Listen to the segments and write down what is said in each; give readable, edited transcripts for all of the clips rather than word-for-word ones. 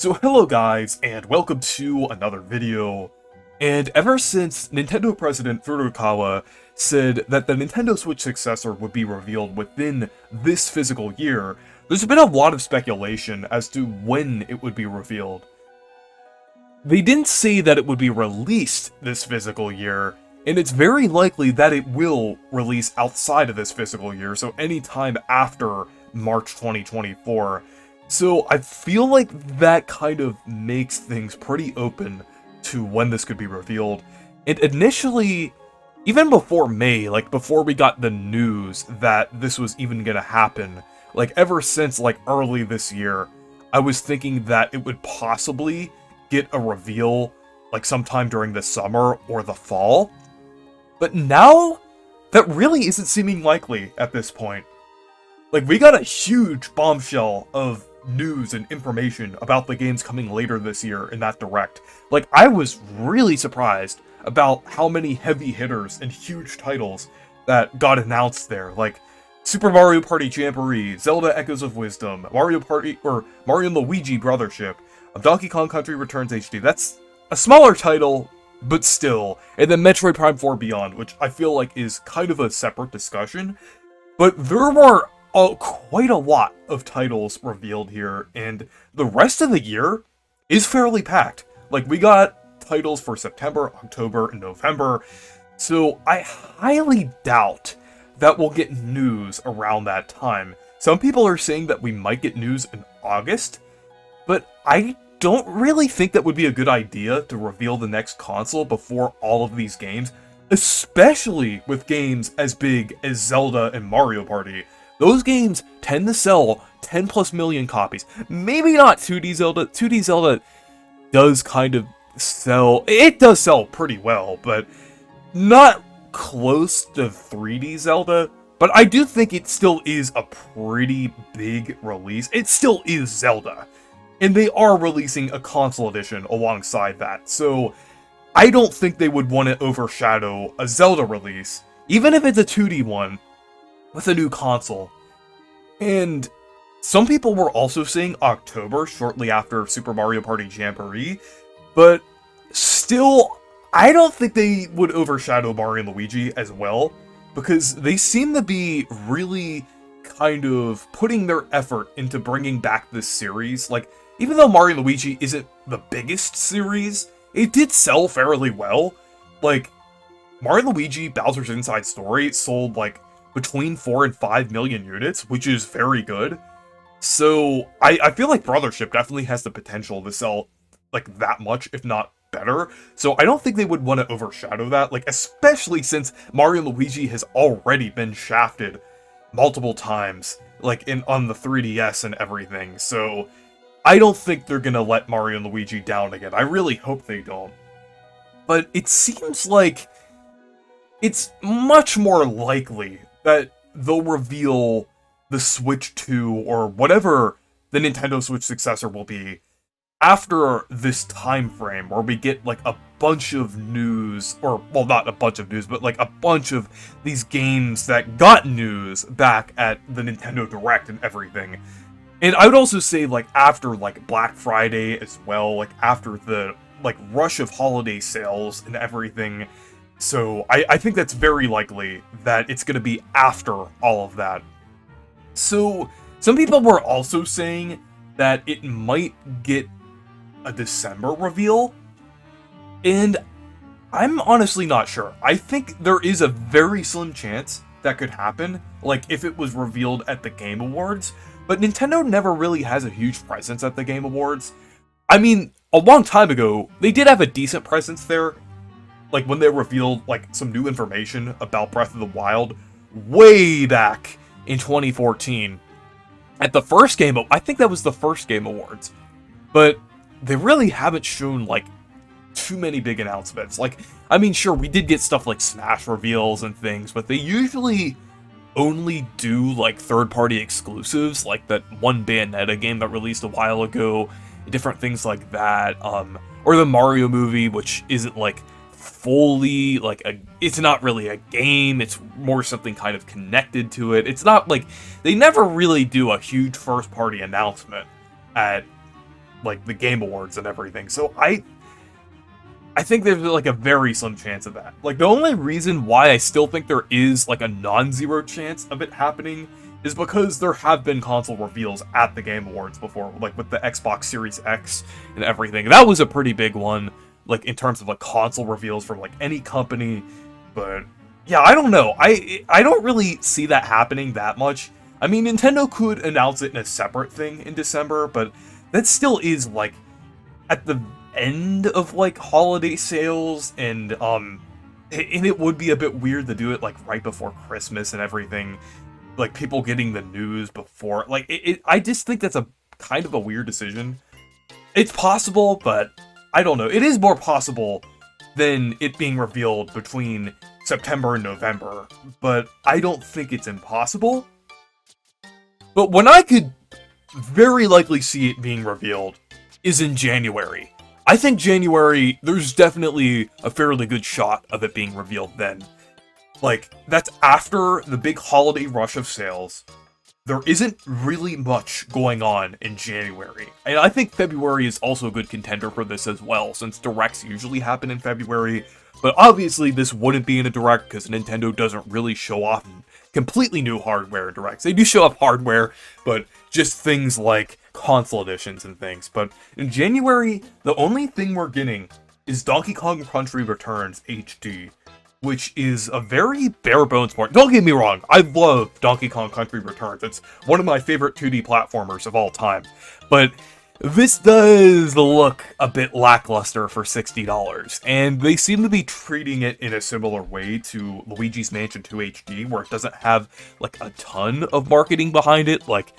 So hello guys, and welcome to another video. And ever since Nintendo President Furukawa said that the Nintendo Switch successor would be revealed within this physical year, there's been a lot of speculation as to when it would be revealed. They didn't say that it would be released this physical year, and it's very likely that it will release outside of this physical year, so anytime after March 2024. So I feel like that kind of makes things pretty open to when this could be revealed. And initially, even before May, like before we got the news that this was even gonna happen, like ever since like early this year, I was thinking that it would possibly get a reveal like sometime during the summer or the fall. But now, that really isn't seeming likely at this point. Like, we got a huge bombshell of news and information about the games coming later this year in that direct. Like, I was really surprised about how many heavy hitters and huge titles that got announced there. Like, Super Mario Party Jamboree, Zelda Echoes of Wisdom, Mario and Luigi Brothership, Donkey Kong Country Returns HD. That's a smaller title, but still. And then Metroid Prime 4 Beyond, which I feel like is kind of a separate discussion. But there were quite a lot of titles revealed here, and the rest of the year is fairly packed. Like, we got titles for September, October, and November, so I highly doubt that we'll get news around that time. Some people are saying that we might get news in August, but I don't really think that would be a good idea to reveal the next console before all of these games, especially with games as big as Zelda and Mario Party. Those games tend to sell 10 plus million copies. Maybe not 2D Zelda. 2D Zelda does kind of sell... It does sell pretty well, but not close to 3D Zelda. But I do think it still is a pretty big release. It still is Zelda. And they are releasing a console edition alongside that. So I don't think they would want to overshadow a Zelda release, even if it's a 2D one, with a new console. And some people were also saying October, shortly after Super Mario Party Jamboree, but still, I don't think they would overshadow Mario and Luigi as well, because they seem to be really kind of putting their effort into bringing back this series. Like, even though Mario and Luigi isn't the biggest series, it did sell fairly well. Like, Mario and Luigi Bowser's Inside Story sold, like, between 4 and 5 million units, which is very good. So, I feel like Brothership definitely has the potential to sell, like, that much, if not better. So, I don't think they would want to overshadow that, like, especially since Mario and Luigi has already been shafted multiple times, like, on the 3DS and everything. So, I don't think they're gonna let Mario and Luigi down again. I really hope they don't. But it seems like it's much more likely that they'll reveal the Switch 2 or whatever the Nintendo Switch successor will be after this time frame where we get like a bunch of news, or well, not a bunch of news, but like a bunch of these games that got news back at the Nintendo Direct and everything. And I would also say like after like Black Friday as well, like after the like rush of holiday sales and everything. So I think that's very likely that it's going to be after all of that. So some people were also saying that it might get a December reveal, and I'm honestly not sure. I think there is a very slim chance that could happen, like if it was revealed at the Game Awards, but Nintendo never really has a huge presence at the Game Awards. I mean, a long time ago, they did have a decent presence there, like when they revealed like some new information about Breath of the Wild way back in 2014 at the first Game, I think that was the first Game Awards, but they really haven't shown like too many big announcements. Like, I mean, sure, we did get stuff like Smash reveals and things, but they usually only do like third-party exclusives, like that one Bayonetta game that released a while ago, different things like that, or the Mario movie, which isn't like fully like it's not really a game, it's more something kind of connected to it. It's not like, they never really do a huge first-party announcement at like the Game Awards and everything. So I think there's like a very slim chance of that. Like the only reason why I still think there is like a non-zero chance of it happening is because there have been console reveals at the Game Awards before, like with the Xbox Series X and everything. That was a pretty big one, like in terms of like console reveals from like any company. But yeah, I don't know. I don't really see that happening that much. I mean, Nintendo could announce it in a separate thing in December, but that still is like at the end of like holiday sales, and it would be a bit weird to do it like right before Christmas and everything, like people getting the news before, like I just think that's a kind of a weird decision. It's possible, but I don't know. It is more possible than it being revealed between September and November, but I don't think it's impossible. But when I could very likely see it being revealed is in January. I think January, there's definitely a fairly good shot of it being revealed then. Like, that's after the big holiday rush of sales. There isn't really much going on in January. And I think February is also a good contender for this as well, since Directs usually happen in February. But obviously this wouldn't be in a Direct because Nintendo doesn't really show off completely new hardware in Directs. They do show off hardware, but just things like console editions and things. But in January, the only thing we're getting is Donkey Kong Country Returns HD, which is a very bare bones part. Don't get me wrong, I love Donkey Kong Country Returns. It's one of my favorite 2D platformers of all time. But this does look a bit lackluster for $60, and they seem to be treating it in a similar way to Luigi's Mansion 2 HD, where it doesn't have like a ton of marketing behind it. Like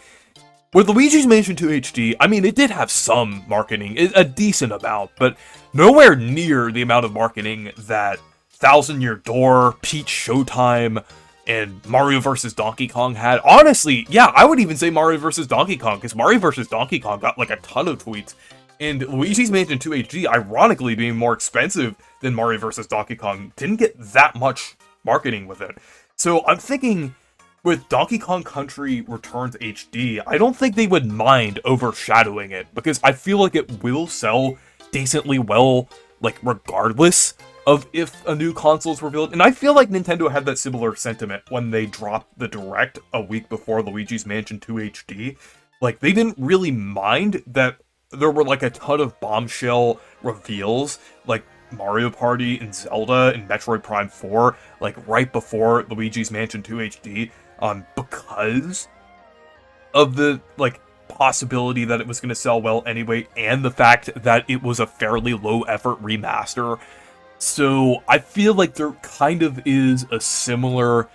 with Luigi's Mansion 2 HD, I mean, it did have some marketing, a decent amount, but nowhere near the amount of marketing that Thousand Year Door, Peach Showtime, and Mario vs. Donkey Kong had. Honestly, yeah, I would even say Mario vs. Donkey Kong, because Mario vs. Donkey Kong got like a ton of tweets, and Luigi's Mansion 2 HD, ironically being more expensive than Mario vs. Donkey Kong, didn't get that much marketing with it. So I'm thinking with Donkey Kong Country Returns HD, I don't think they would mind overshadowing it, because I feel like it will sell decently well, like regardless of if a new console is revealed. And I feel like Nintendo had that similar sentiment when they dropped the Direct a week before Luigi's Mansion 2 HD. Like, they didn't really mind that there were like a ton of bombshell reveals, like Mario Party and Zelda and Metroid Prime 4, like right before Luigi's Mansion 2 HD, because of the like possibility that it was going to sell well anyway, and the fact that it was a fairly low effort remaster. So I feel like there kind of is a similar,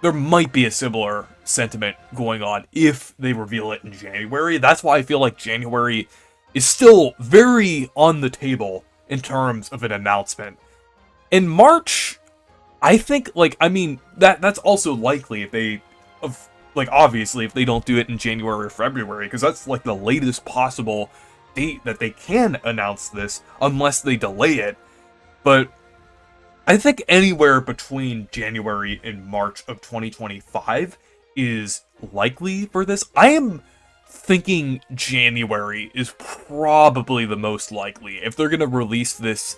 there might be a similar sentiment going on if they reveal it in January. That's why I feel like January is still very on the table in terms of an announcement. In March, I think, like, I mean, that's also likely if they, like, obviously if they don't do it in January or February, because that's like the latest possible date that they can announce this, unless they delay it. But I think anywhere between January and March of 2025 is likely for this. I am thinking January is probably the most likely. If they're going to release this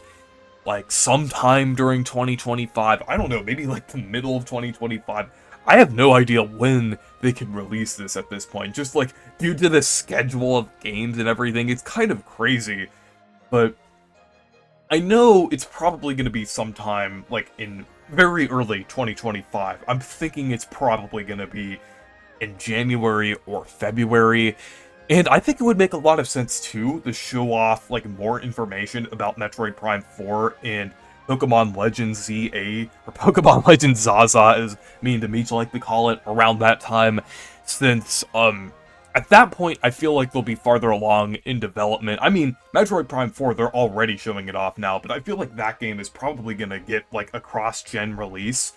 like sometime during 2025, I don't know, maybe like the middle of 2025. I have no idea when they can release this at this point. Just like due to the schedule of games and everything, it's kind of crazy. But I know it's probably going to be sometime, like, in very early 2025. I'm thinking it's probably going to be in January or February. And I think it would make a lot of sense, too, to show off, like, more information about Metroid Prime 4 and Pokemon Legends ZA, or Pokemon Legends Zaza, as me and Demeech like to call it, around that time, since, at that point, I feel like they'll be farther along in development. I mean, Metroid Prime 4, they're already showing it off now, but I feel like that game is probably gonna get, like, a cross-gen release.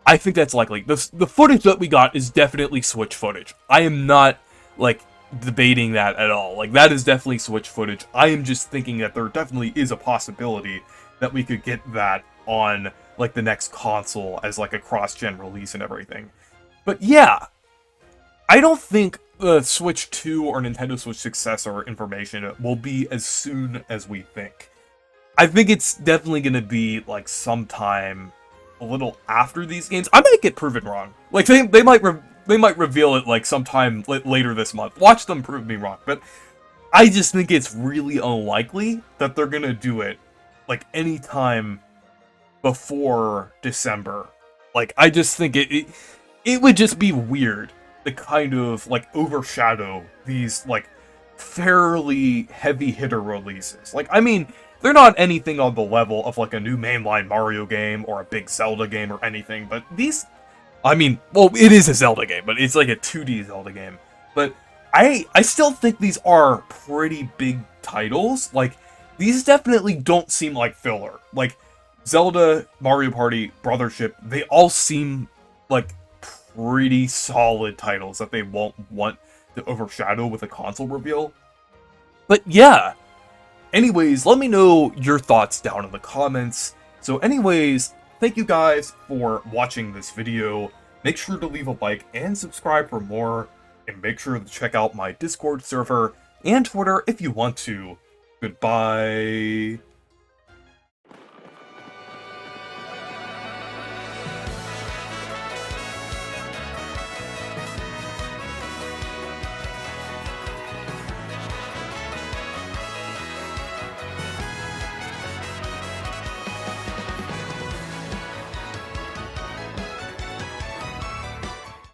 I think that's likely. The footage that we got is definitely Switch footage. I am not, like, debating that at all. Like, that is definitely Switch footage. I am just thinking that there definitely is a possibility that we could get that on, like, the next console as, like, a cross-gen release and everything. But yeah, I don't think the Switch 2 or Nintendo Switch successor information will be as soon as we think. I think it's definitely gonna be, like, sometime a little after these games. I might get proven wrong. Like, they might reveal it, like, sometime later this month. Watch them prove me wrong. But I just think it's really unlikely that they're gonna do it, like, anytime before December. Like, I just think it would just be weird to kind of, like, overshadow these, like, fairly heavy hitter releases. Like, I mean, they're not anything on the level of, like, a new mainline Mario game or a big Zelda game or anything, but these, I mean, well, it is a Zelda game, but it's like a 2D Zelda game. But I still think these are pretty big titles. Like, these definitely don't seem like filler. Like, Zelda, Mario Party, Brothership, they all seem like pretty solid titles that they won't want to overshadow with a console reveal. But yeah, anyways, let me know your thoughts down in the comments. So anyways, thank you guys for watching this video. Make sure to leave a like and subscribe for more, and make sure to check out my Discord server and Twitter if you want to. Goodbye.